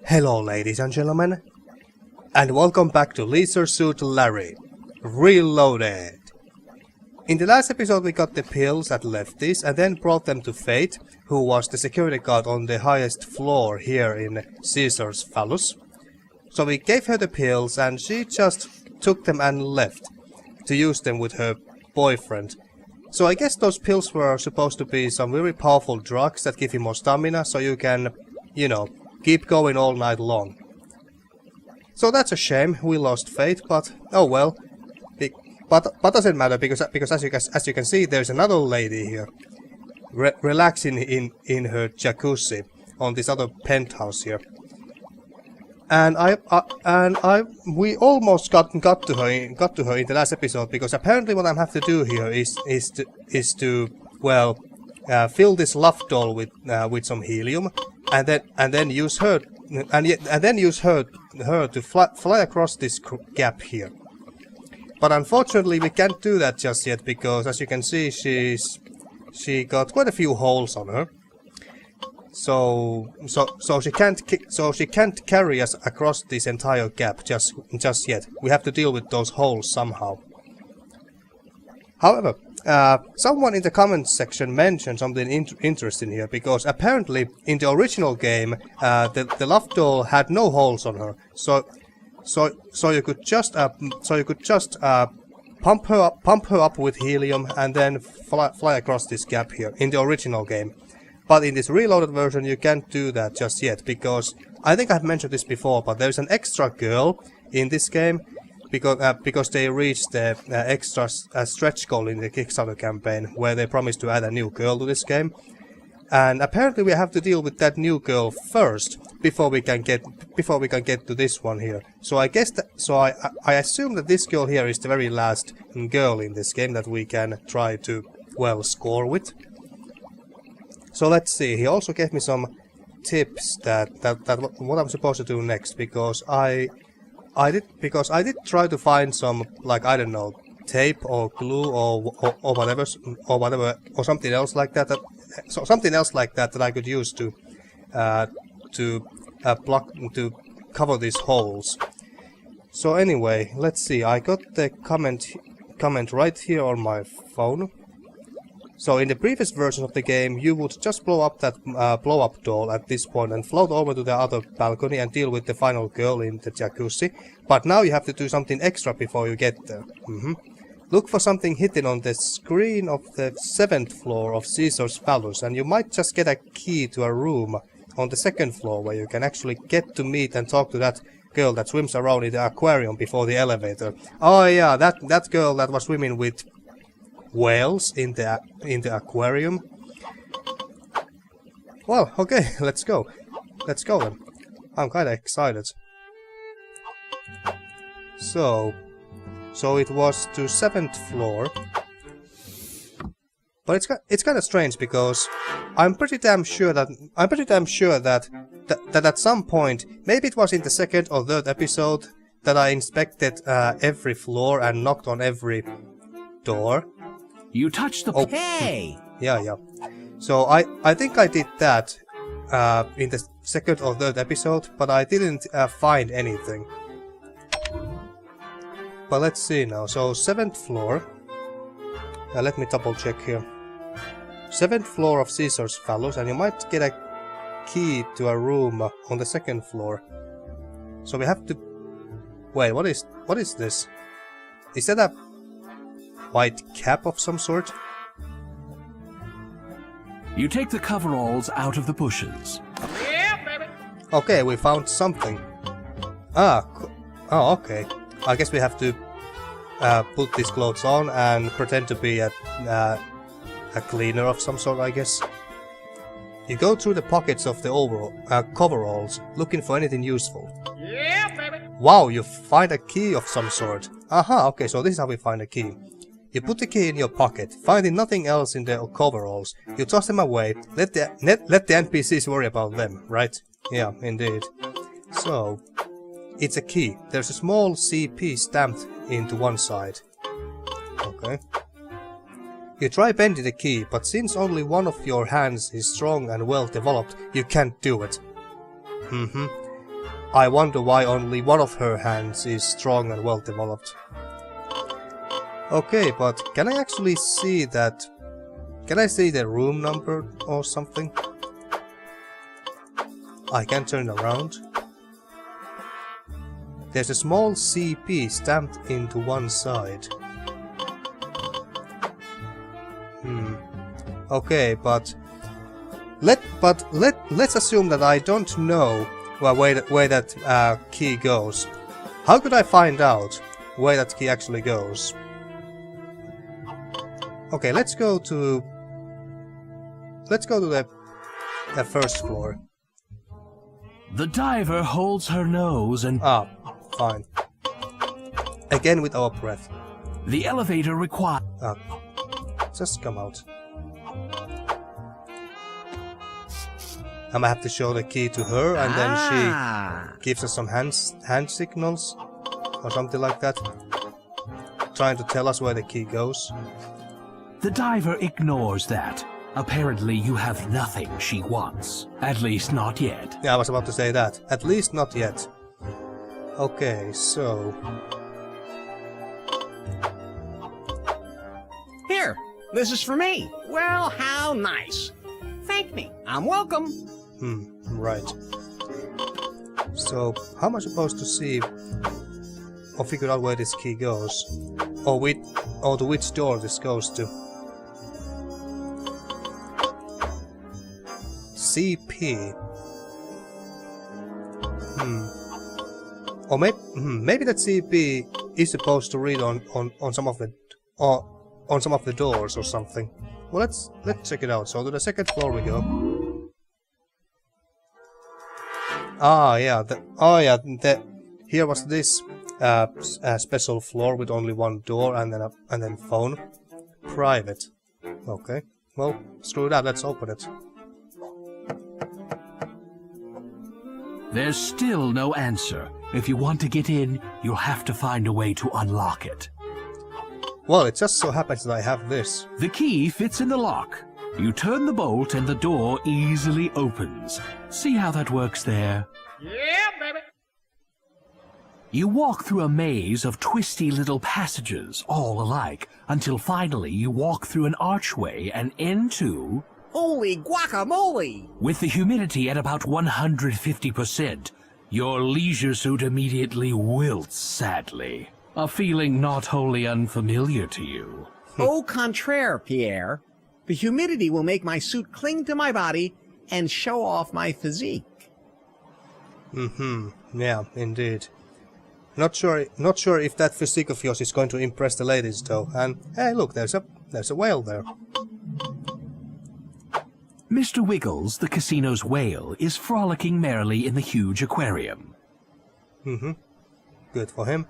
Hello ladies and gentlemen, and welcome back to Leisure Suit Larry, Reloaded. In the last episode we got the pills at Lefties and then brought them to Fate, who was the security guard on the highest floor here in Caesar's Phallus. So we gave her the pills and she just took them and left, to use them with her boyfriend. So I guess those pills were supposed to be some very powerful drugs that give you more stamina, so you can, keep going all night long. So that's a shame, we lost Fate, but oh well. But doesn't matter, because as you can see, there's another lady here, relaxing in her jacuzzi on this other penthouse here. And we almost got to her in the last episode, because apparently what I have to do here is to fill this love doll with some helium, and then use her to fly across this gap here. But unfortunately we can't do that just yet, because as you can see she got quite a few holes on her. So she can't carry us across this entire gap just yet. We have to deal with those holes somehow. However, someone in the comments section mentioned something interesting here, because apparently in the original game the love doll had no holes on her. So you could just pump her up with helium and then fly across this gap here in the original game. But in this reloaded version you can't do that just yet, because I think I've mentioned this before, but there's an extra girl in this game, because they reached the extra stretch goal in the Kickstarter campaign, where they promised to add a new girl to this game. And apparently we have to deal with that new girl first before we can get to this one here. So I guess I assume that this girl here is the very last girl in this game that we can try to score with. So let's see. He also gave me some tips that what I'm supposed to do next, because I did try to find some, like, I don't know, tape or glue or whatever or something else like that. Something else like that that I could use to cover these holes. So anyway, let's see. I got the comment right here on my phone. So in the previous version of the game, you would just blow up that blow-up doll at this point and float over to the other balcony and deal with the final girl in the jacuzzi. But now you have to do something extra before you get there. Look for something hidden on the screen of the 7th floor of Caesar's Phallus, and you might just get a key to a room on the 2nd floor where you can actually get to meet and talk to that girl that swims around in the aquarium before the elevator. Oh yeah, that girl that was swimming with whales in the aquarium. Well, okay, let's go then. I'm kinda excited. So it was to 7th floor. But it's kind of strange, because I'm pretty damn sure that at some point, maybe it was in the 2nd or 3rd episode, that I inspected every floor and knocked on every door. You touched the... Oh, hey! Yeah. So I think I did that in the 2nd or 3rd episode, but I didn't find anything. But let's see now. So 7th floor. Let me double check here. 7th floor of Caesar's Phallus, and you might get a key to a room on the 2nd floor. So we have to... Wait, what is this? Is that a white cap of some sort? You take the coveralls out of the bushes. Yeah, baby. Okay, we found something. Oh, okay. I guess we have to put these clothes on and pretend to be a cleaner of some sort, I guess. You go through the pockets of the coveralls, looking for anything useful. Yeah, baby. Wow, you find a key of some sort. Aha, okay, so this is how we find a key. You put the key in your pocket, finding nothing else in the coveralls. You toss them away, let the NPCs worry about them, right? Yeah, indeed. So... it's a key. There's a small CP stamped into one side. Okay. You try bending the key, but since only one of your hands is strong and well developed, you can't do it. I wonder why only one of her hands is strong and well developed. Okay, but can I actually see that? Can I see the room number or something? I can turn around. There's a small CP stamped into one side. Okay, but let's assume that I don't know where that key goes. How could I find out where that key actually goes? Okay, let's go to the first floor. The diver holds her nose and... Ah, fine. Again with our breath. The elevator requires... Just come out. I might have to show the key to her, and then she gives us some hand signals or something like that, trying to tell us where the key goes. The diver ignores that. Apparently you have nothing she wants. At least not yet. Yeah, I was about to say that. At least not yet. Okay, so... Here, this is for me. Well, how nice. Thank me. I'm welcome. Right. So, how am I supposed to see or figure out where this key goes? Or to which door this goes to? CP. Or maybe that CP is supposed to read on some of the doors or something. Well, let's check it out. So to the second floor we go. Here was this special floor with only one door and then phone. Private. Okay. Well, screw that. Let's open it. There's still no answer. If you want to get in, you'll have to find a way to unlock it. Well, it just so happens that I have this. The key fits in the lock. You turn the bolt and the door easily opens. See how that works there? Yeah, baby. You walk through a maze of twisty little passages, all alike, until finally you walk through an archway and into... Holy guacamole! With the humidity at about 150%, your leisure suit immediately wilts sadly. A feeling not wholly unfamiliar to you. Au contraire, Pierre. The humidity will make my suit cling to my body and show off my physique. Yeah, indeed. Not sure if that physique of yours is going to impress the ladies though. And hey, look, there's a whale there. Mr. Wiggles, the casino's whale, is frolicking merrily in the huge aquarium. Good for him.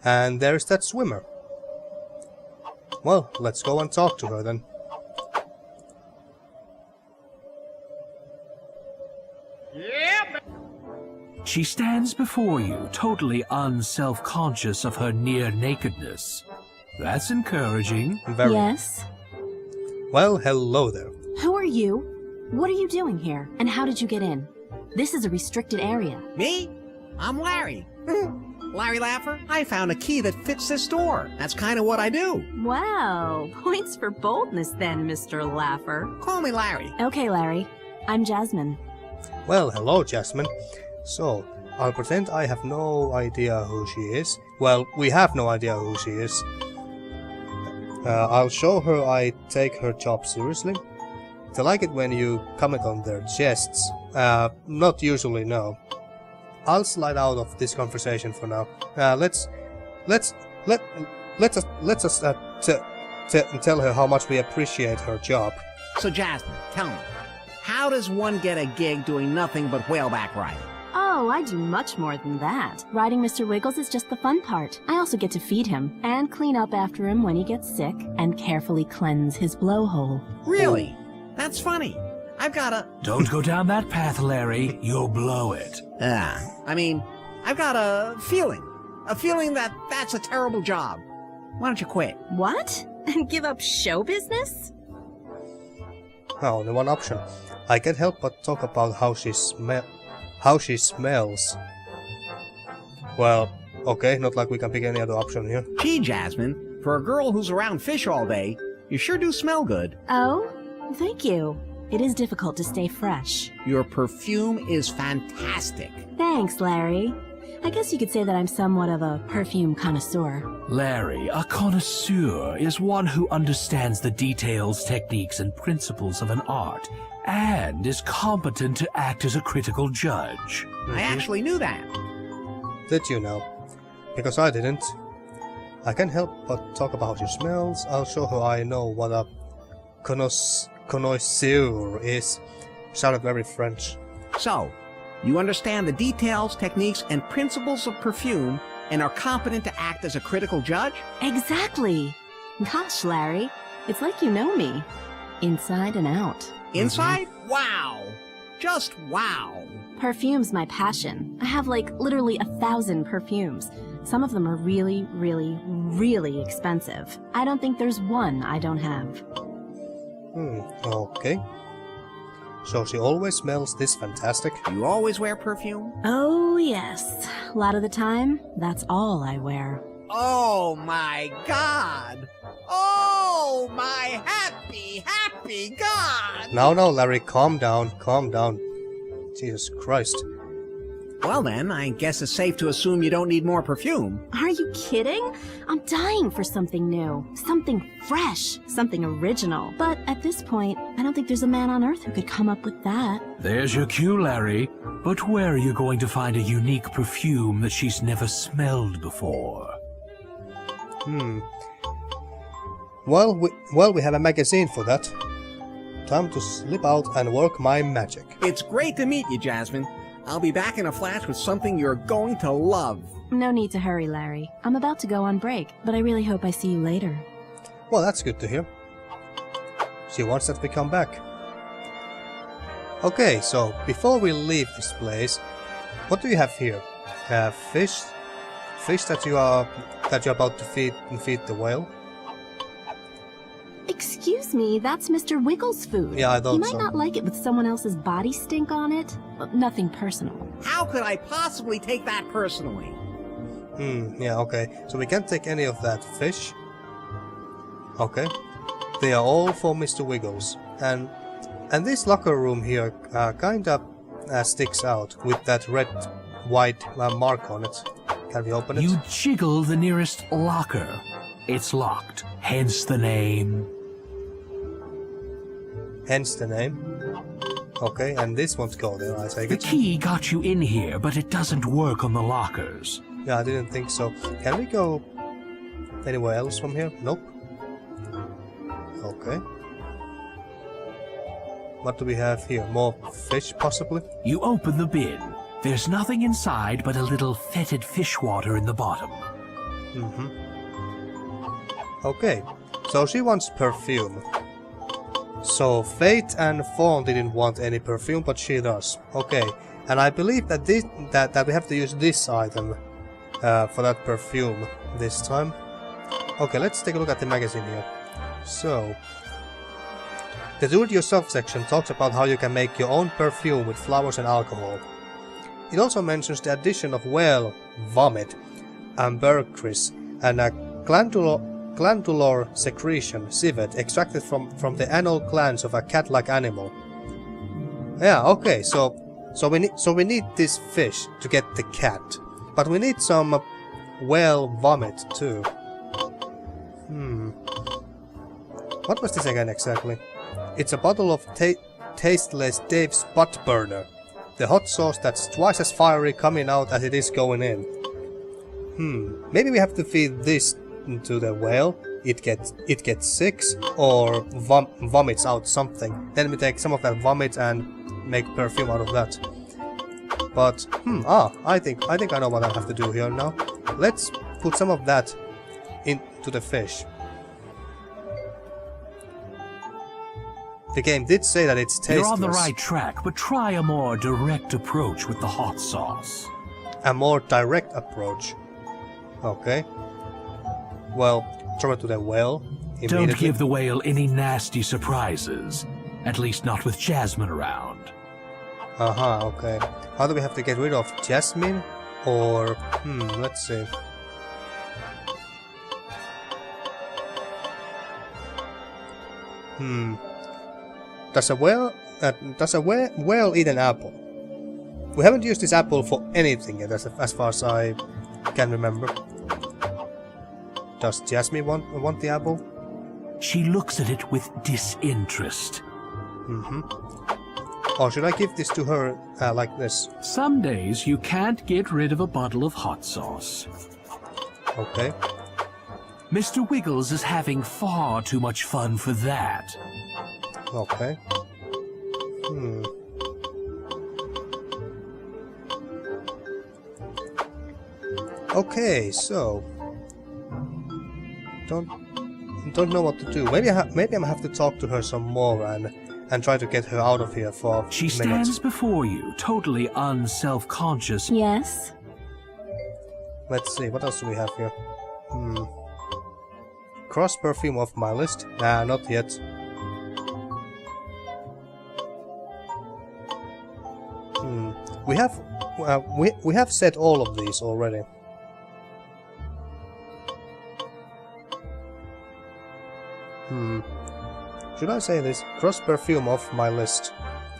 And there's that swimmer. Well, let's go and talk to her then. Yeah, baby. She stands before you, totally unself-conscious of her near-nakedness. That's encouraging. Very. Yes? Well, hello there. Who are you? What are you doing here? And how did you get in? This is a restricted area. Me? I'm Larry. Larry Laffer. I found a key that fits this door. That's kind of what I do. Wow, points for boldness then, Mr. Laffer. Call me Larry. Okay, Larry. I'm Jasmine. Well, hello, Jasmine. So, I'll pretend I have no idea who she is. Well, we have no idea who she is. I'll show her I take her job seriously. They like it when you comment on their jests. Not usually, no. I'll slide out of this conversation for now. Let's tell her how much we appreciate her job. So Jasmine, tell me, how does one get a gig doing nothing but whaleback riding? Oh, I do much more than that. Riding Mr. Wiggles is just the fun part. I also get to feed him, and clean up after him when he gets sick, and carefully cleanse his blowhole. Really? That's funny. I've got a... Don't go down that path, Larry. You'll blow it. I've got a feeling. A feeling that that's a terrible job. Why don't you quit? What? And give up show business? Only one option. I can't help but talk about how she smells. Well, okay, not like we can pick any other option here. Gee, Jasmine, for a girl who's around fish all day, you sure do smell good. Oh, thank you. It is difficult to stay fresh. Your perfume is fantastic. Thanks, Larry. I guess you could say that I'm somewhat of a perfume connoisseur. Larry, a connoisseur is one who understands the details, techniques, and principles of an art, and is competent to act as a critical judge. I actually knew that. Did you know? Because I didn't. I can't help but talk about your smells. I'll show her I know what a connoisseur is. Sounded very French. So, you understand the details, techniques, and principles of perfume and are competent to act as a critical judge? Exactly. Gosh, Larry, it's like you know me. Inside and out. Inside? Wow! Just wow! Perfume's my passion. I have like literally 1,000 perfumes. Some of them are really, really, really expensive. I don't think there's one I don't have. Okay. So she always smells this fantastic? You always wear perfume? Oh, yes. A lot of the time, that's all I wear. Oh my God! Oh my happy, happy God! No, Larry, calm down, calm down. Jesus Christ. Well then, I guess it's safe to assume you don't need more perfume. Are you kidding? I'm dying for something new. Something fresh. Something original. But at this point, I don't think there's a man on Earth who could come up with that. There's your cue, Larry. But where are you going to find a unique perfume that she's never smelled before? Well, we have a magazine for that. Time to slip out and work my magic. It's great to meet you, Jasmine. I'll be back in a flash with something you're going to love. No need to hurry, Larry. I'm about to go on break, but I really hope I see you later. Well, that's good to hear. She wants that we come back. Okay, so before we leave this place, what do you have here? Fish? Fish that you're about to feed the whale? Excuse me, that's Mr. Wiggles' food. Yeah, I thought He might so. not like it with someone else's body stink on it. Nothing personal. How could I possibly take that personally? Yeah, okay. So we can't take any of that fish. Okay. They are all for Mr. Wiggles. And this locker room here kinda sticks out with that red-white mark on it. Can we open it? You jiggle the nearest locker. It's locked, hence the name. Hence the name. Okay, and this won't go there, I take The it. key got you in here, but it doesn't work on the lockers. Yeah, I didn't think so. Can we go anywhere else from here? Nope. Okay. What do we have here? More fish, possibly? You open the bin. There's nothing inside but a little fetid fish water in the bottom. Okay, so she wants perfume. So Fate and Fawn didn't want any perfume, but she does. Okay, and I believe that that we have to use this item for that perfume this time. Okay, let's take a look at the magazine here. So, the do-it-yourself section talks about how you can make your own perfume with flowers and alcohol. It also mentions the addition of whale vomit, ambergris, and a glandular secretion, civet, extracted from the anal glands of a cat-like animal. Yeah, okay, so we need this fish to get the cat, but we need some whale vomit too. What was this again exactly? It's a bottle of tasteless Dave's butt burner. The hot sauce that's twice as fiery coming out as it is going in. Maybe we have to feed this to the whale. It gets sick or vomits out something. Then we take some of that vomit and make perfume out of that. But I think I know what I have to do here now. Let's put some of that into the fish. The game did say that it's tasteless. You're on the right track, but try a more direct approach with the hot sauce. A more direct approach. Okay. Well, throw it to the whale immediately. Don't give the whale any nasty surprises. At least not with Jasmine around. Okay. How do we have to get rid of Jasmine? Or, let's see. Does a whale eat an apple? We haven't used this apple for anything yet, as far as I can remember. Does Jasmine want the apple? She looks at it with disinterest. Or should I give this to her like this? Some days you can't get rid of a bottle of hot sauce. Okay. Mr. Wiggles is having far too much fun for that. Okay. Okay, so don't know what to do. Maybe I'm gonna have to talk to her some more and try to get her out of here for She minutes. stands before you, totally unself-conscious. Yes? Let's see, what else do we have here? Cross perfume off my list? Nah, not yet. We have said all of these already. Should I say this? Cross perfume off my list.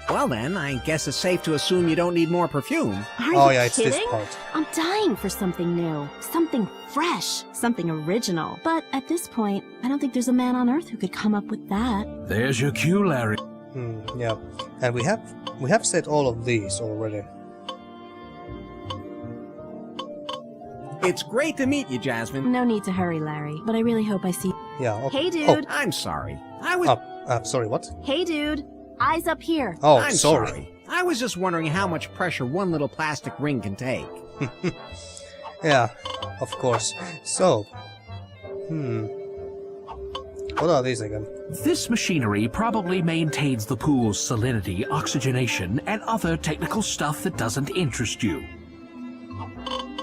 Well then, I guess it's safe to assume you don't need more perfume. Are Oh you yeah, it's kidding? this part. I'm dying for something new, something fresh, something original. But at this point, I don't think there's a man on Earth who could come up with that. There's your cue, Larry. Yeah, and we have said all of these already. It's great to meet you, Jasmine. No need to hurry, Larry, but I really hope I see. Yeah. Okay. Hey, dude. I'm sorry. I was... Sorry, what? Hey, dude. Eyes up here. Oh, I'm sorry. I was just wondering how much pressure one little plastic ring can take. Yeah, of course. So, what are these again? This machinery probably maintains the pool's salinity, oxygenation, and other technical stuff that doesn't interest you.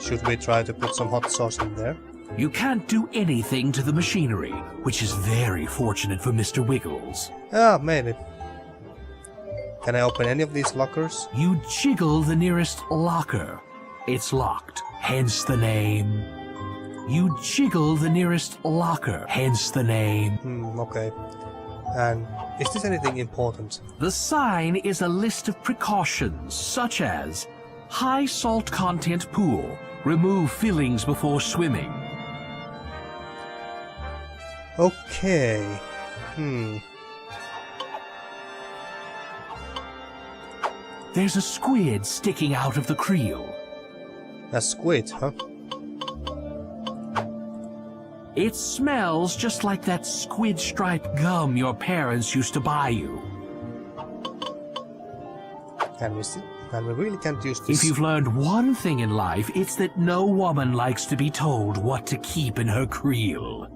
Should we try to put some hot sauce in there? You can't do anything to the machinery, which is very fortunate for Mr. Wiggles. Ah, maybe. Can I open any of these lockers? You jiggle the nearest locker. It's locked, hence the name. You jiggle the nearest locker, hence the name. Okay. And is this anything important? The sign is a list of precautions, such as high salt content pool, remove fillings before swimming. Okay. There's a squid sticking out of the creel. A squid, huh? It smells just like that squid stripe gum your parents used to buy you. And we really can't use this. If you've learned one thing in life, it's that no woman likes to be told what to keep in her creel.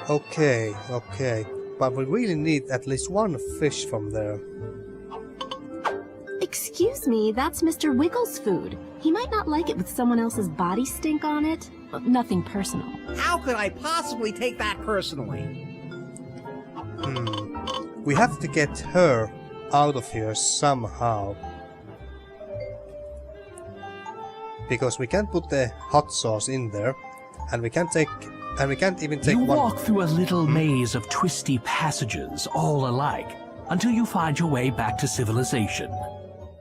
Okay. But we really need at least one fish from there. Excuse me, that's Mr. Wiggles' food. He might not like it with someone else's body stink on it. Nothing personal. How could I possibly take that personally? We have to get her out of here somehow. Because we can't put the hot sauce in there, and we can't even take You one. walk through a little maze of twisty passages, all alike, until you find your way back to civilization.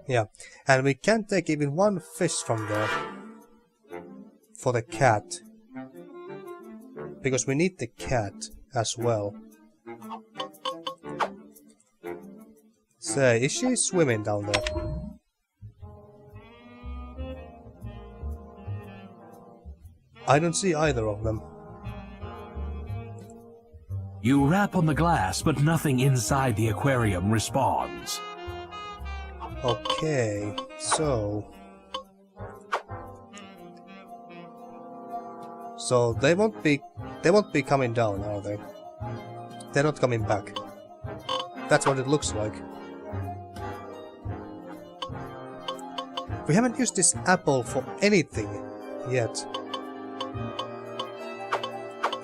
Yeah, and we can't take even one fish from there. For the cat. Because we need the cat as well. Say, is she swimming down there? I don't see either of them. You rap on the glass, but nothing inside the aquarium responds. Okay, so they won't be coming down, are they? They're not coming back. That's what it looks like. We haven't used this apple for anything yet.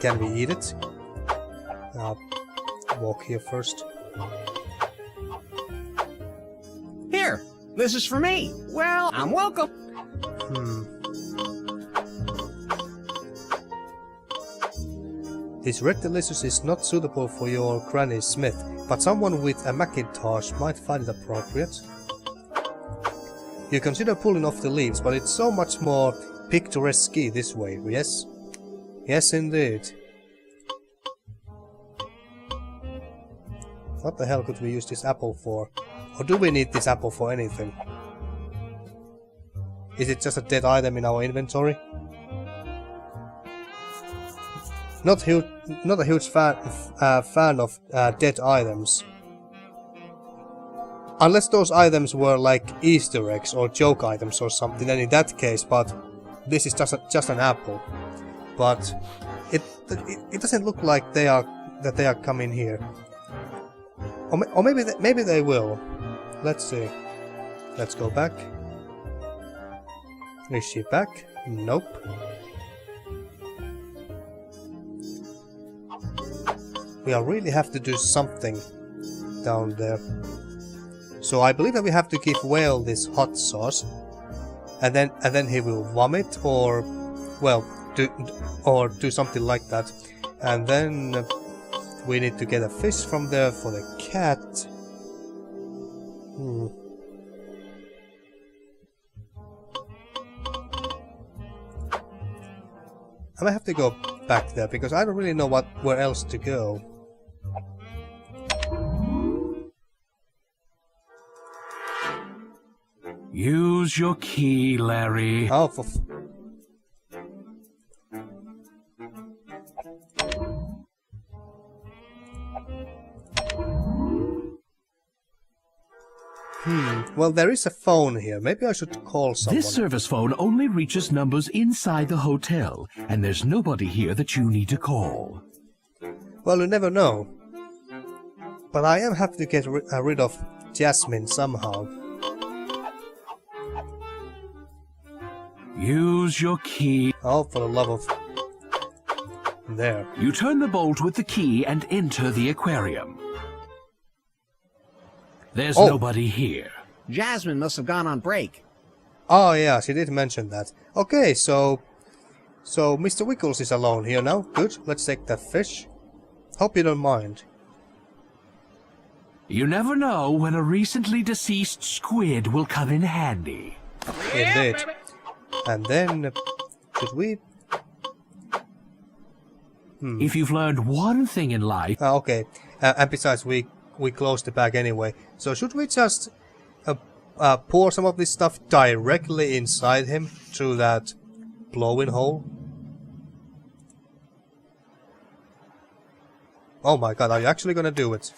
Can we eat it? Walk here first. Here, this is for me. Well, I'm welcome. This red delicious is not suitable for your Granny Smith, but someone with a Macintosh might find it appropriate. You consider pulling off the leaves, but it's so much more picturesque this way, yes? Yes, indeed. What the hell could we use this apple for? Or do we need this apple for anything? Is it just a dead item in our inventory? Not a huge fan of dead items. Unless those items were like Easter eggs or joke items or something, then in that case, but this is just an apple. But it doesn't look like they are coming here. Or maybe they will. Let's see. Let's go back. Is she back? Nope. We really have to do something down there. So I believe that we have to give Whale this hot sauce, and then he will vomit, or well, do something like that, and then we need to get a fish from there for the cat. I might have to go back there because I don't really know where else to go. Use your key, Larry. Oh, well, there is a phone here. Maybe I should call someone. This service phone only reaches numbers inside the hotel, and there's nobody here that you need to call. Well, you never know. But I am happy to get rid of Jasmine somehow. Use your key. Oh, for the love of... There. You turn the bolt with the key and enter the aquarium. There's nobody here. Jasmine must have gone on break. Oh yeah, she did mention that. Okay, so Mr. Wiggles is alone here now. Good, let's take that fish. Hope you don't mind. You never know when a recently deceased squid will come in handy. Indeed. And then, should we... If you've learned one thing in life... okay, and besides we closed the bag anyway. So should we just pour some of this stuff directly inside him through that blowing hole? Oh my god, are you actually gonna do it?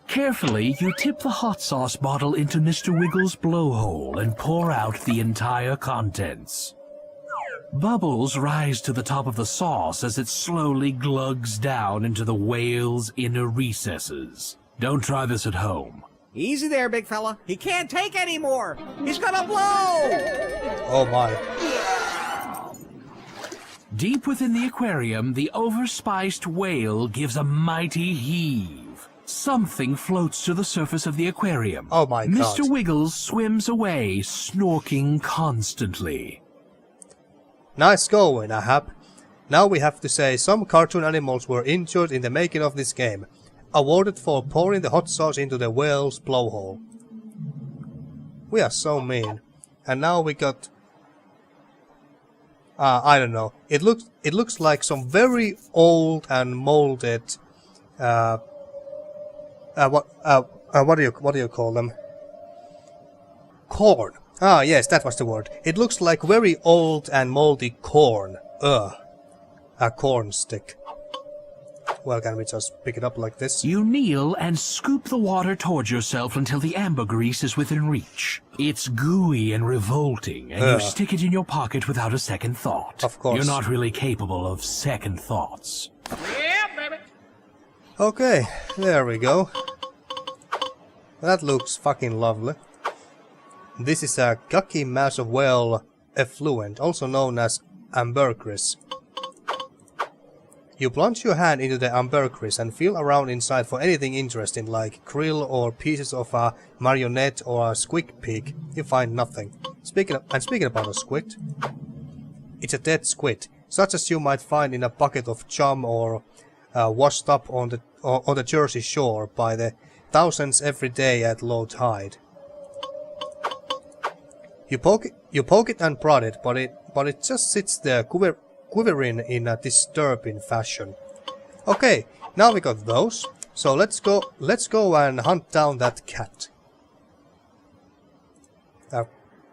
Carefully, you tip the hot sauce bottle into Mr. Wiggles' blowhole and pour out the entire contents. Bubbles rise to the top of the sauce as it slowly glugs down into the whale's inner recesses. Don't try this at home. Easy there, big fella. He can't take any more. He's gonna blow! Oh my. Deep within the aquarium, the overspiced whale gives a mighty heave. Something floats to the surface of the aquarium. Oh my god. Mr. Wiggles swims away, snorking constantly. Nice going, Ahab. Now we have to say some cartoon animals were injured in the making of this game. Awarded for pouring the hot sauce into the whale's blowhole. We are so mean. And now we got... I don't know. It looks like some very old and molded... what do you call them? Corn. Ah, yes, that was the word. It looks like very old and moldy corn. Ugh. A corn stick. Well, can we just pick it up like this? You kneel and scoop the water towards yourself until the ambergrease is within reach. It's gooey and revolting, and you stick it in your pocket without a second thought. Of course. You're not really capable of second thoughts. Yeah, baby. Okay, there we go. That looks fucking lovely. This is a gucky mass of whale effluent, also known as ambergris. You plunge your hand into the ambergris and feel around inside for anything interesting like krill or pieces of a marionette or a squid pig. You find nothing. Speaking about a squid, it's a dead squid, such as you might find in a bucket of chum or washed up on the Jersey Shore by the thousands every day at low tide. You poke it and prod it, but it just sits there quivering in a disturbing fashion. Okay, now we got those. So let's go and hunt down that cat.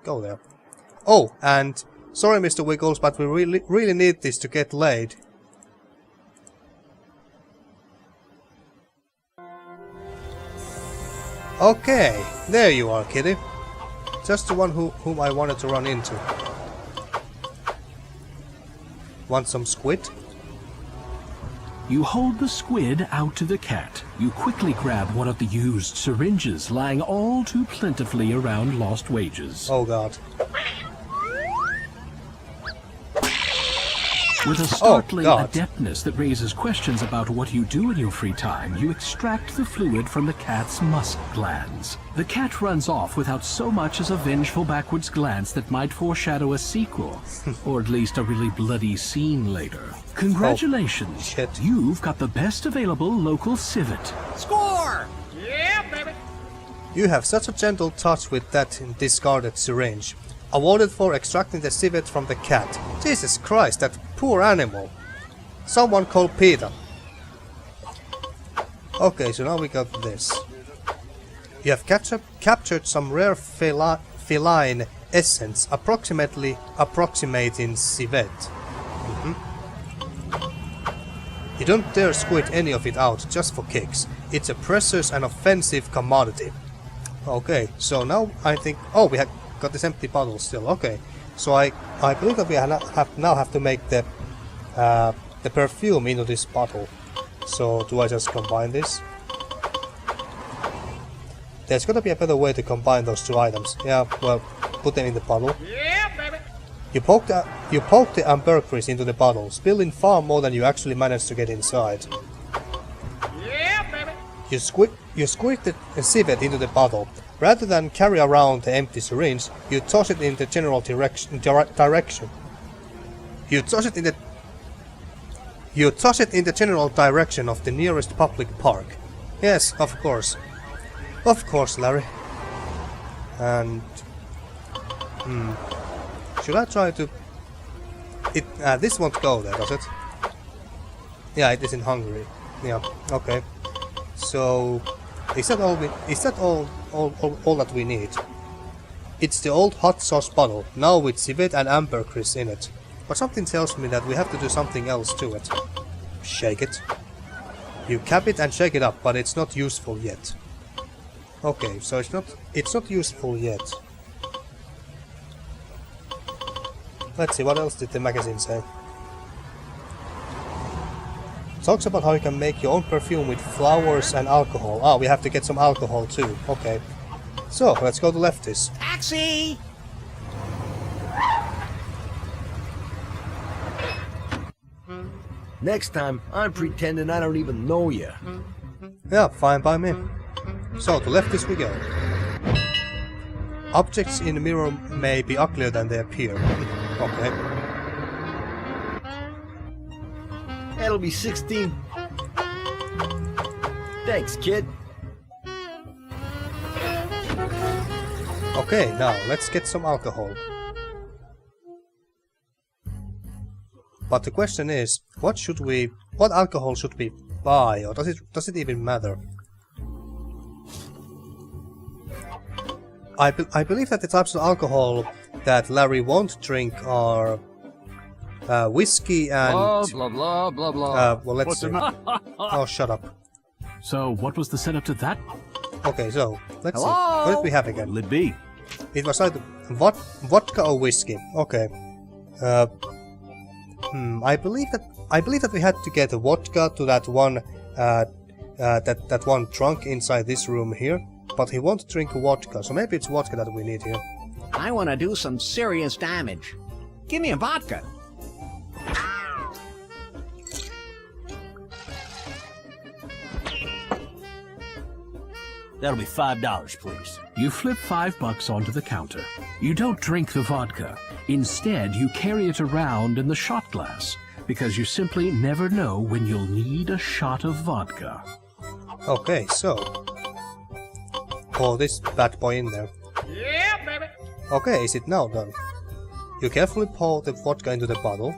Go there. Oh, and sorry, Mr. Wiggles, but we really need this to get laid. Okay, there you are, kitty. Just the one whom I wanted to run into. Want some squid? You hold the squid out to the cat. You quickly grab one of the used syringes lying all too plentifully around Lost Wages. Oh god. With a startling adeptness that raises questions about what you do in your free time, you extract the fluid from the cat's musk glands. The cat runs off without so much as a vengeful backwards glance that might foreshadow a sequel, or at least a really bloody scene later. Congratulations! Oh, shit. You've got the best available local civet. Score! Yeah, baby. You have such a gentle touch with that discarded syringe. Awarded for extracting the civet from the cat. Jesus Christ, that poor animal. Someone call Peter. Okay, so now we got this. You have captured some rare feline essence, approximating civet. You don't dare squid any of it out just for kicks. It's a precious and offensive commodity. Okay, so now I think... Oh, we have got this empty bottle still. Okay, so I believe that we now have to make the perfume into this bottle. So do I just combine this? There's gotta be a better way to combine those two items. Yeah, well, put them in the bottle. Yeah, baby. You poke the ambergris into the bottle, spilling far more than you actually managed to get inside. Yeah, baby. You squeeze the civet into the bottle. Rather than carry around the empty syringe, you toss it in the general direction. You toss it in the general direction of the nearest public park. Yes, of course. Of course, Larry. And should I try to? This won't go there, does it? Yeah, it is in Hungary. Yeah. Okay. So, is that all that we need? It's the old hot sauce bottle, now with civet and ambergris in it. But something tells me that we have to do something else to it. Shake it. You cap it and shake it up, but it's not useful yet. Okay, so it's not useful yet. Let's see, what else did the magazine say? Talks about how you can make your own perfume with flowers and alcohol. Ah, we have to get some alcohol too. Okay. So, let's go to Lefty's. Taxi! Next time, I'm pretending I don't even know you. Yeah, fine by me. So, to Lefty's we go. Objects in the mirror may be uglier than they appear. Okay. That'll be 16. Thanks, kid. Okay, now let's get some alcohol. But the question is, what alcohol should we buy, or does it even matter? I believe that the types of alcohol that Larry won't drink are whiskey and... Blah, blah, blah, blah. Well, let's see. Oh, shut up. So, what was the setup to that? Okay, so, let's see. What did we have again? What'll it be? It was either vodka or whiskey. Okay. I believe that we had to get a vodka to that one that one trunk inside this room here. But he won't drink vodka, so maybe it's vodka that we need here. I want to do some serious damage. Give me a vodka. That'll be $5, please. You flip $5 onto the counter. You don't drink the vodka. Instead, you carry it around in the shot glass, because you simply never know when you'll need a shot of vodka. Okay, so pour this bad boy in there. Yeah, baby. Okay, is it now done? You carefully pour the vodka into the bottle.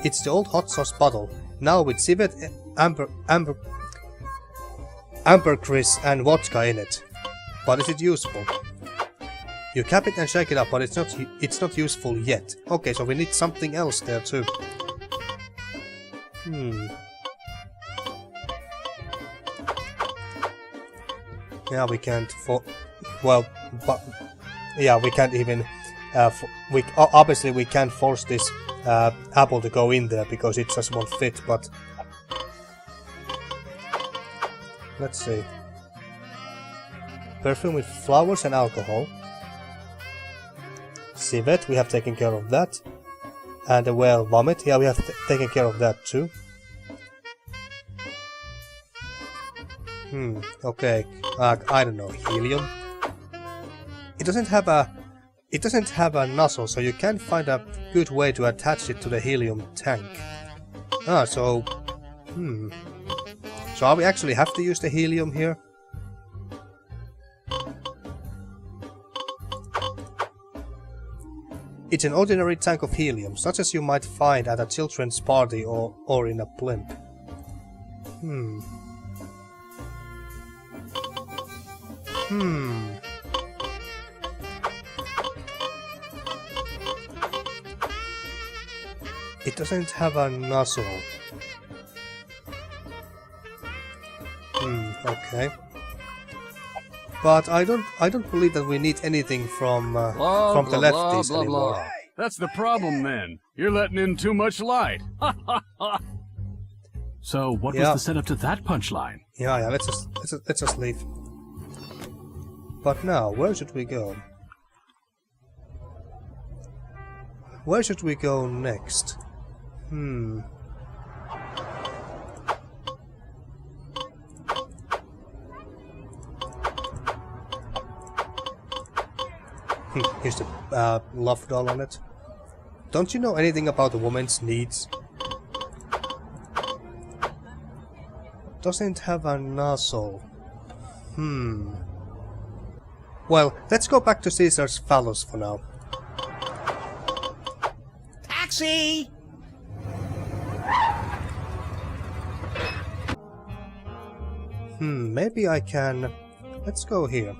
It's the old hot sauce bottle, now with civet, ambergris and vodka in it. But is it useful? You cap it and shake it up, but it's not useful yet. Okay, so we need something else there too. Yeah, we can't we can't even obviously we can't force this apple to go in there because it just won't fit, but let's see. Perfume with flowers and alcohol. Civet, we have taken care of that. And well, vomit, yeah, we have taken care of that too. Okay, I don't know, helium. It doesn't have a nozzle, so you can't find a good way to attach it to the helium tank. So are we actually have to use the helium here? It's an ordinary tank of helium, such as you might find at a children's party or in a blimp. It doesn't have a nozzle. Okay. But I don't believe that we need anything from the lefties anymore. That's the problem then. You're letting in too much light. So what was the setup to that punchline? Yeah, let's just leave. But now, where should we go? Where should we go next? Here's the love doll on it. Don't you know anything about a woman's needs? Doesn't have a nozzle. Well, let's go back to Caesar's phallus for now. Taxi! Maybe I can... Let's go here.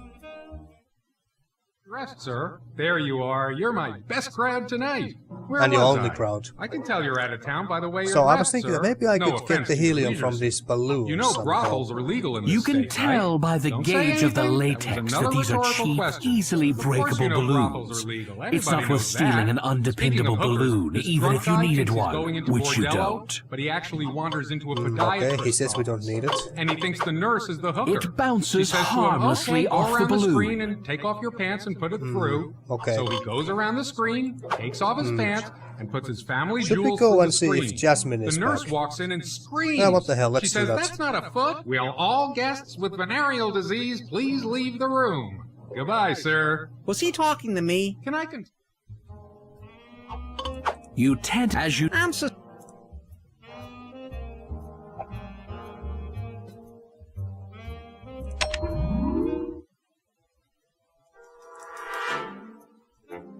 Rest, sir. There you are. You're my best crowd tonight. Where And your was only I? crowd. I can tell you're out of town by the way you're So I was dressed, thinking sir. that maybe I No could get offense the to your helium from leaders. these balloons. You know somehow. brothels are legal in this You can state, tell right? by the Don't say gauge of the anything. That was latex another that these are rhetorical cheap, question. easily Of course breakable you know brothels balloons. are legal. It's Everybody not worth knows stealing that. an undependable Speaking of hookers, balloon, this even drunk if you guy needed thinks he's going one, into which you bordello, don't. But he actually wanders into a Okay, podiatrist he says we don't office. need it. And he thinks the nurse is the hooker. It bounces She says to him, harmlessly okay, go off the around the balloon. screen and take off your pants and put it through. Okay. So he goes around the screen, takes off his pants, and puts his family Should we jewels go through and the see if screen. Jasmine is The nurse back? walks in and screams. Yeah, what the hell, let's She do says, that. that's not a foot. Will all guests with venereal disease please leave the room? Goodbye, sir. Was he talking to me? Can I continue? You tent as you... I'm so...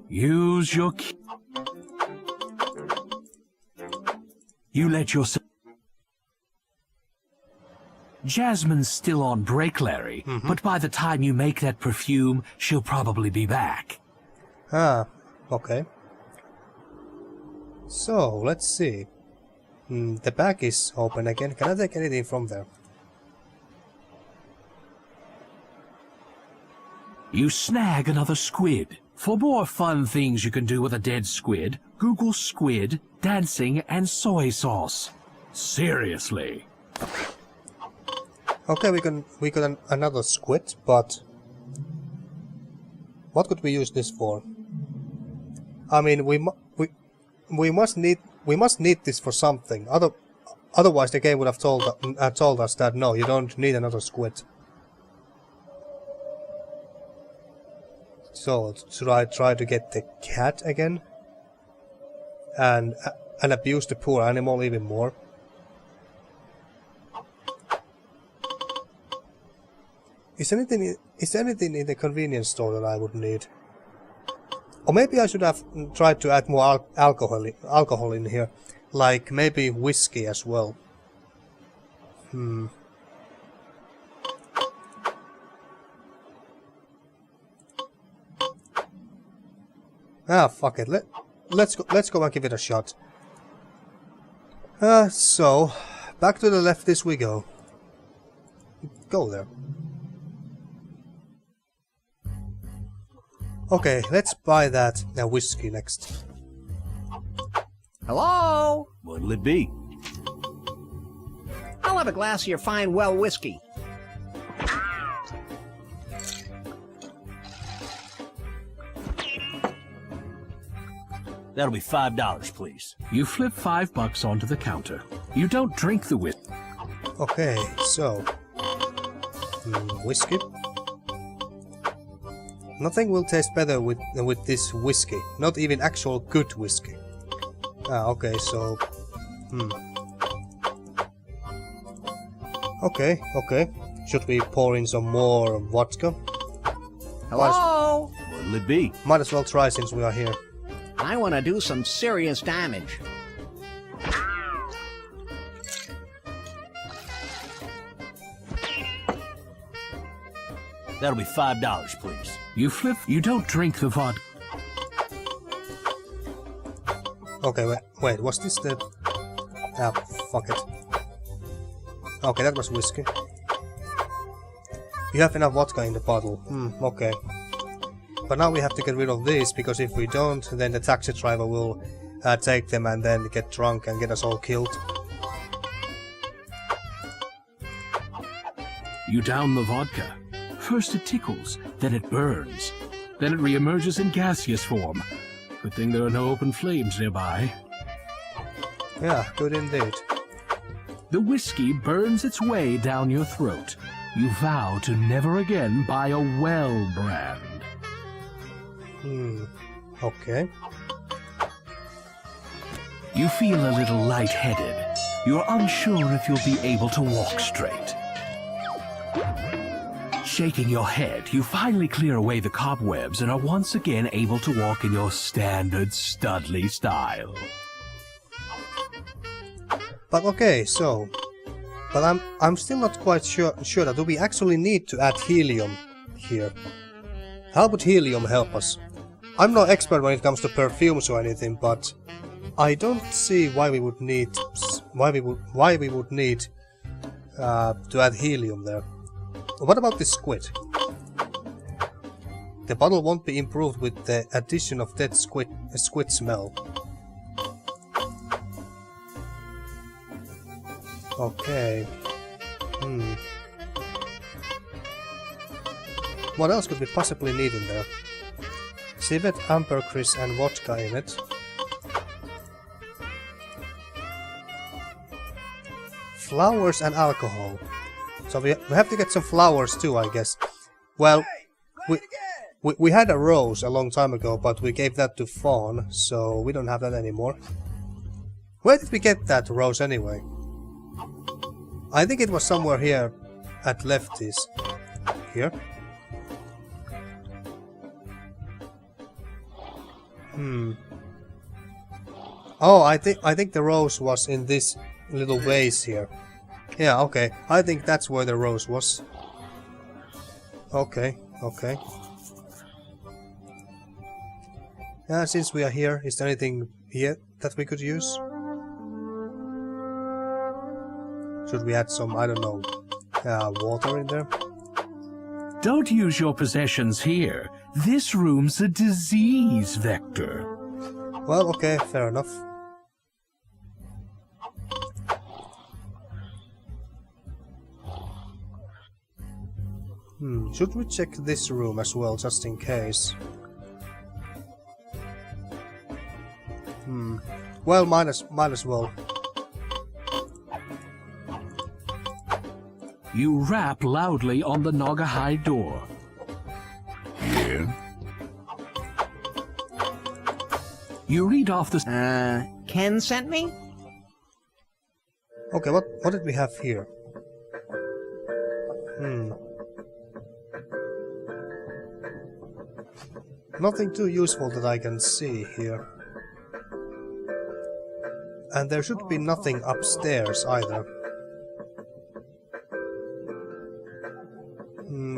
Use your key. You let yourself... Jasmine's still on break, Larry, but by the time you make that perfume, she'll probably be back. Okay. So, let's see. The bag is open again. Can I take anything from there? You snag another squid. For more fun things you can do with a dead squid, Google squid, dancing, and soy sauce. Seriously. Okay, we got another squid, but what could we use this for? I mean, we must need this for something. Otherwise, the game would have told us that no, you don't need another squid. So, should I try to get the cat again? And abuse the poor animal even more? Is anything in the convenience store that I would need? Or maybe I should have tried to add more alcohol in here. Like maybe whiskey as well. Ah, fuck it. Let's go and give it a shot. So back to the left this we go. Go there. Okay, let's buy that whiskey next. Hello? What'll it be? I'll have a glass of your fine well whiskey. That'll be $5, please. You flip $5 onto the counter. You don't drink the whiskey. Okay, so whiskey. Nothing will taste better with this whiskey. Not even actual good whiskey. Ah, okay, so Okay. Should we pour in some more vodka? Hello? What'll it be? Might as well try since we are here. I want to do some serious damage. That'll be $5, please. You don't drink the vodka. Okay, wait, was this the... Ah, fuck it. Okay, that was whiskey. You have enough vodka in the bottle. Okay. But now we have to get rid of this, because if we don't, then the taxi driver will take them and then get drunk and get us all killed. You down the vodka. First it tickles, then it burns. Then it reemerges in gaseous form. Good thing there are no open flames nearby. Yeah, good indeed. The whiskey burns its way down your throat. You vow to never again buy a well brand. Okay. You feel a little lightheaded. You're unsure if you'll be able to walk straight. Shaking your head, you finally clear away the cobwebs and are once again able to walk in your standard Studley style. But okay, so... But I'm still not quite sure that do we actually need to add helium here. How would helium help us? I'm no expert when it comes to perfumes or anything, but I don't see why we would need to add helium there. What about the squid? The bottle won't be improved with the addition of dead squid smell. Okay. What else could we possibly need in there? Civet, ambergris and vodka in it. Flowers and alcohol. So we have to get some flowers too, I guess. Well, we had a rose a long time ago, but we gave that to Fawn, so we don't have that anymore. Where did we get that rose anyway? I think it was somewhere here at Lefties. Here? Oh, I think the rose was in this little vase here. Yeah, okay. I think that's where the rose was. Okay. Since we are here, is there anything here that we could use? Should we add some, I don't know, water in there? Don't use your possessions here. This room's a disease vector. Well, okay, fair enough. Should we check this room as well, just in case? Well, might as well. You rap loudly on the Naugahyde door. Yeah? You read off the... Ken sent me? Okay, what did we have here? Nothing too useful that I can see here. And there should be nothing upstairs either.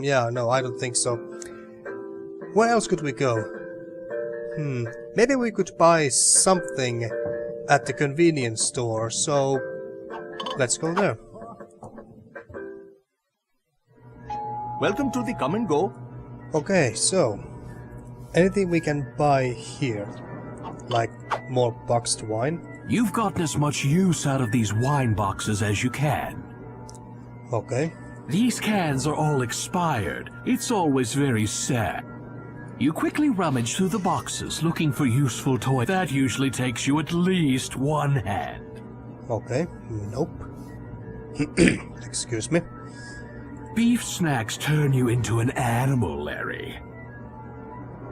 Yeah, no, I don't think so. Where else could we go? Maybe we could buy something at the convenience store, so let's go there. Welcome to the come and go. Okay, so anything we can buy here? Like more boxed wine? You've gotten as much use out of these wine boxes as you can. Okay. These cans are all expired. It's always very sad. You quickly rummage through the boxes looking for useful toys. That usually takes you at least 1 hand. Okay, nope. Excuse me. Beef snacks turn you into an animal, Larry.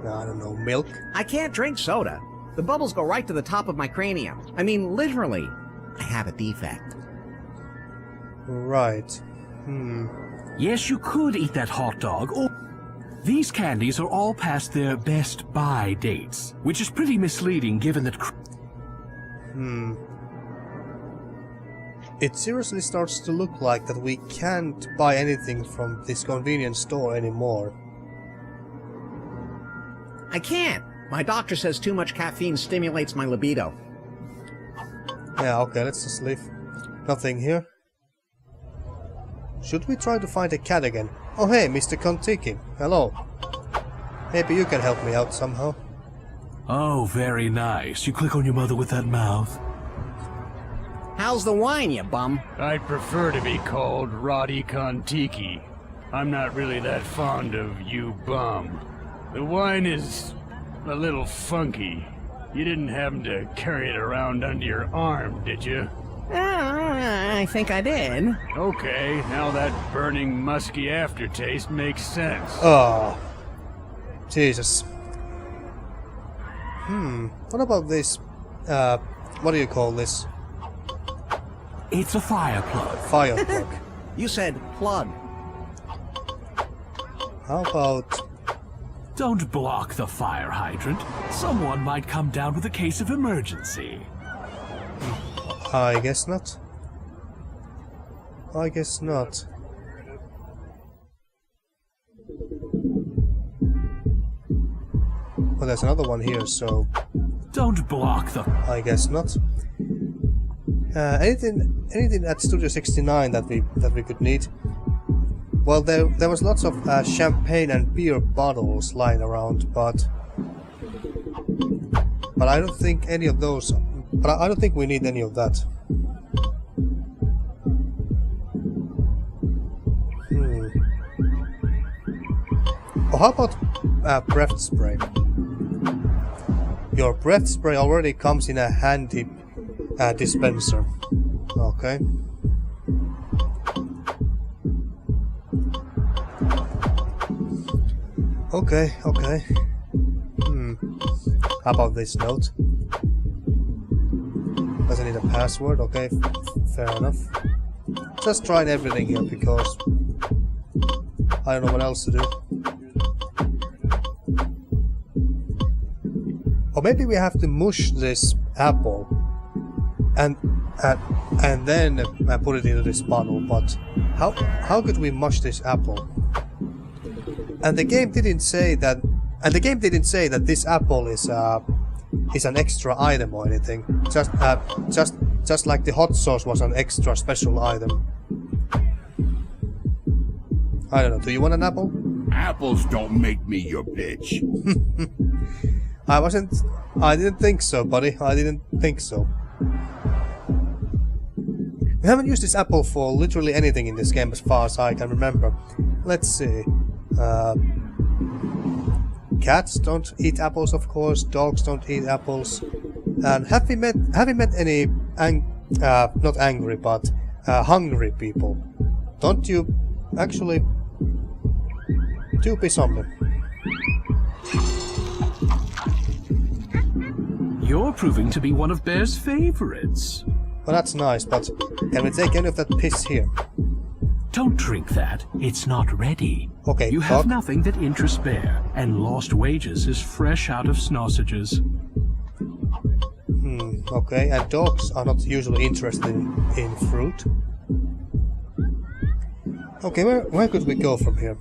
I don't know, milk? I can't drink soda. The bubbles go right to the top of my cranium. I mean, literally. I have a defect. Right. Yes, you could eat that hot dog, or... These candies are all past their best buy dates, which is pretty misleading given that... It seriously starts to look like that we can't buy anything from this convenience store anymore. I can't. My doctor says too much caffeine stimulates my libido. Yeah, okay, let's just leave. Nothing here. Should we try to find a cat again? Oh hey, Mr. Kontiki. Hello. Maybe you can help me out somehow. Oh, very nice. You click on your mother with that mouth. How's the wine, you bum? I'd prefer to be called Roddy Kontiki. I'm not really that fond of you bum. The wine is a little funky. You didn't happen to carry it around under your arm, did you? I think I did. Okay, now that burning musky aftertaste makes sense. Oh. Jesus. What about this? What do you call this? It's a fire plug. Fire plug. You said plug. How about... Don't block the fire hydrant. Someone might come down with a case of emergency. I guess not. I guess not. Well, there's another one here, so... Don't block the... I guess not. Anything at Studio 69 that we could need? Well, there was lots of champagne and beer bottles lying around, but I don't think any of those. But I don't think we need any of that. Oh, how about breath spray? Your breath spray already comes in a handy dispenser. Okay. Okay. How about this note? Doesn't need a password. Okay, fair enough. Just trying everything here because I don't know what else to do. Or maybe we have to mush this apple and then put it into this bottle. But how could we mush this apple? And the game didn't say that. And the game didn't say that this apple is an extra item or anything. Just like the hot sauce was an extra special item. I don't know. Do you want an apple? Apples don't make me your bitch. I didn't think so, buddy. I didn't think so. We haven't used this apple for literally anything in this game as far as I can remember. Let's see. Cats don't eat apples, of course. Dogs don't eat apples. And have we met any not angry but hungry people? Don't you actually do piss on me? You're proving to be one of Bear's favorites. Well, that's nice, but can we take any of that piss here? Don't drink that. It's not ready. Okay, You have dog. nothing that interests Bear, and Lost Wages is fresh out of sausages. Okay, and dogs are not usually interested in fruit. Okay, where could we go from here?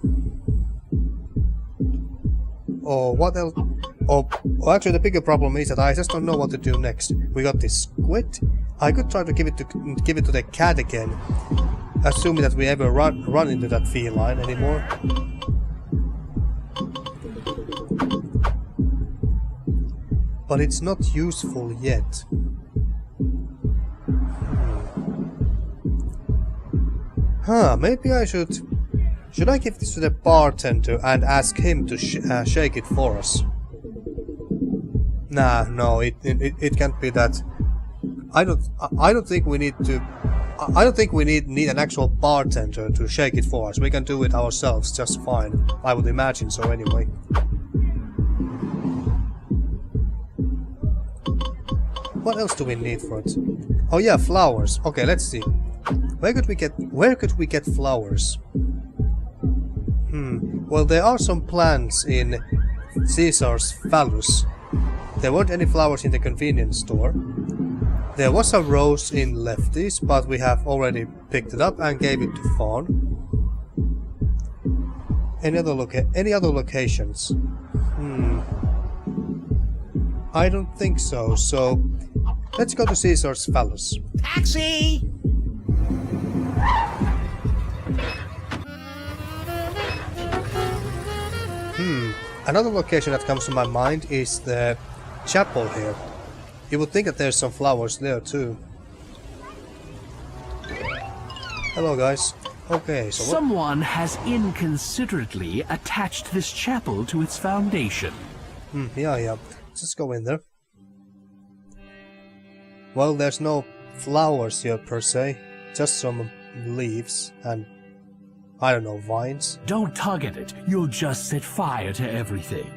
Or what else? Oh, actually, the bigger problem is that I just don't know what to do next. We got this squid. I could try to give it to the cat again, assuming that we ever run into that feline anymore. But it's not useful yet. Maybe I should... Should I give this to the bartender and ask him to shake it for us? Nah, no, it can't be that. I don't think we need to... I don't think we need an actual bartender to shake it for us. We can do it ourselves just fine. I would imagine so anyway. What else do we need for it? Oh yeah, flowers. Okay, let's see. Where could we get flowers? Well, there are some plants in Caesar's phallus. There weren't any flowers in the convenience store. There was a rose in Lefty's, but we have already picked it up and gave it to Fawn. Any other locations? I don't think so, so let's go to Caesar's phallus. Taxi! Another location that comes to my mind is the chapel here. You would think that there's some flowers there too. Hello guys. Okay, so Someone has inconsiderately attached this chapel to its foundation. yeah. Let's just go in there. Well, there's no flowers here per se, just some leaves and, I don't know, vines. Don't tug at it. You'll just set fire to everything.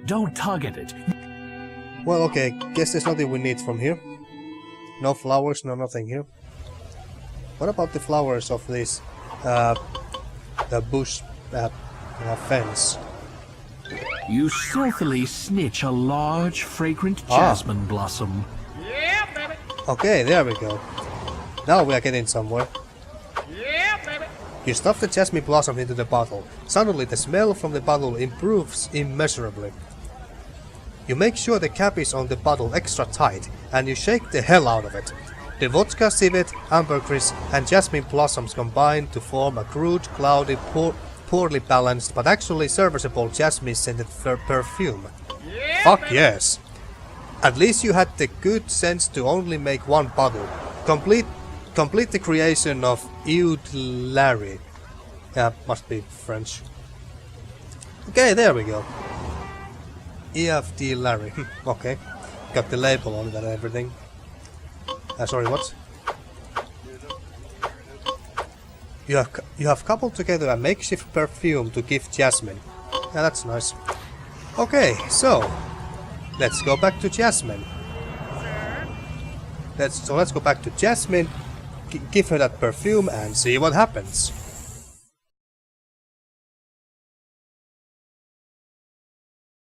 Don't tug at it. Well, okay, guess there's nothing we need from here. No flowers, no nothing here. What about the flowers of this, the bush fence? You stealthily snitch a large, fragrant jasmine blossom. Yeah, baby. Okay, there we go. Now we are getting somewhere. Yeah, baby. You stuff the jasmine blossom into the bottle. Suddenly the smell from the bottle improves immeasurably. You make sure the cap is on the bottle extra tight, and you shake the hell out of it. The vodka, civet, ambergris, and jasmine blossoms combine to form a crude, cloudy, poorly balanced, but actually serviceable jasmine-scented perfume. Yeah, Fuck baby. yes! At least you had the good sense to only make one bottle. Complete the creation of Eau de Larry. Yeah, must be French. Okay, there we go. EFD Larry. Okay. Got the label on it and everything. Sorry, what? You have coupled together a makeshift perfume to give Jasmine. Yeah, that's nice. Okay, so let's go back to Jasmine. Let's go back to Jasmine, give her that perfume and see what happens.